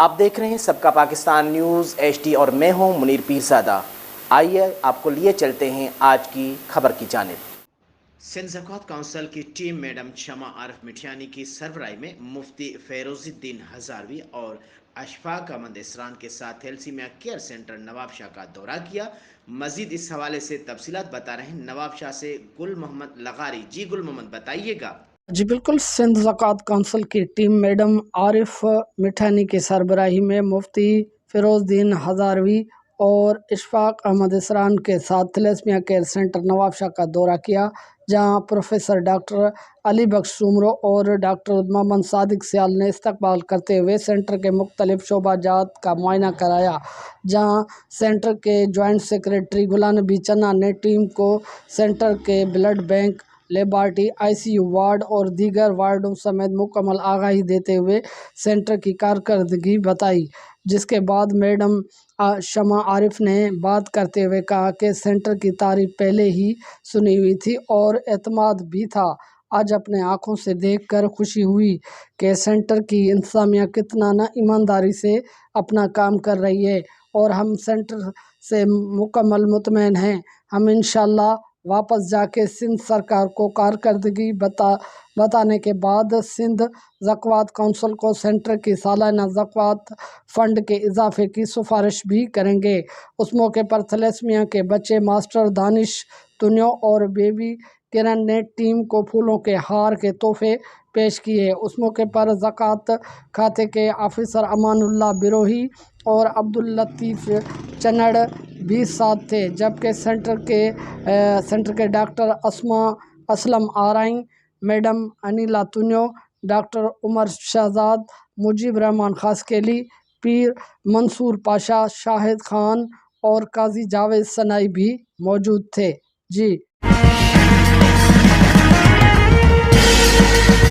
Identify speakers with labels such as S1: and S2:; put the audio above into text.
S1: آپ دیکھ رہے ہیں سب کا پاکستان نیوز HD اور میں ہوں منیر پیرزادہ۔ آئیے آپ کو لیے چلتے ہیں آج کی خبر کی جانب۔ سندھ زکوٰۃ کونسل کی ٹیم میڈم شمع عارف مٹھیانی کی سربراہی میں مفتی فیروز الدین ہزاروی اور اشفاق احمد اسران کے ساتھ تھیلیسیمیا کیئر سینٹر نواب شاہ کا دورہ کیا۔ مزید اس حوالے سے تفصیلات بتا رہے ہیں نواب شاہ سے گل محمد لغاری۔ جی گل محمد بتائیے گا۔
S2: جی بالکل، سندھ زکوٰۃ کونسل کی ٹیم میڈم عارف مٹھیانی کی سربراہی میں مفتی فیروز الدین ہزاروی اور اشفاق احمد اسران کے ساتھ تھیلیسیمیا کیئر سینٹر نواب شاہ کا دورہ کیا، جہاں پروفیسر ڈاکٹر علی بخش سومرو اور ڈاکٹر محمد صادق سیال نے استقبال کرتے ہوئے سینٹر کے مختلف شعبہ جات کا معائنہ کرایا، جہاں سینٹر کے جوائنٹ سیکریٹری غلام نبی چنا نے ٹیم کو سینٹر کے blood bank, laboratory, ICU ward اور دیگر وارڈوں سمیت مکمل آگاہی دیتے ہوئے سینٹر کی کارکردگی بتائی، جس کے بعد میڈم شمع عارف نے بات کرتے ہوئے کہا کہ سینٹر کی تعریف پہلے ہی سنی ہوئی تھی اور اعتماد بھی تھا۔ آج اپنے آنکھوں سے دیکھ کر خوشی ہوئی کہ سینٹر کی انتظامیہ کتنا ایمانداری سے اپنا کام کر رہی ہے اور ہم سینٹر سے مکمل مطمئن ہیں۔ ہم انشاءاللہ واپس جا کے سندھ سرکار کو کارکردگی بتانے کے بعد سندھ زکوٰۃ کونسل کو سینٹر کی سالانہ زکوٰۃ فنڈ کے اضافے کی سفارش بھی کریں گے۔ اس موقع پر تھیلیسیمیا کے بچے ماسٹر دانش تنیو اور بیبی کرن نے ٹیم کو پھولوں کے ہار کے تحفے پیش کیے۔ اس موقع پر زکوٰۃ کھاتے کے آفیسر امان اللہ بروہی اور عبداللطیف چنڑ بھی ساتھ تھے، جبکہ سینٹر کے doctor Aslam Arain, madam Aneela Tunio, doctor Umar Shahzad, Mujeeb ur Rehman Khaskheli, Pir Mansoor Pasha, Shahid Khan اور قاضی جاوید سنائی بھی موجود تھے۔ جی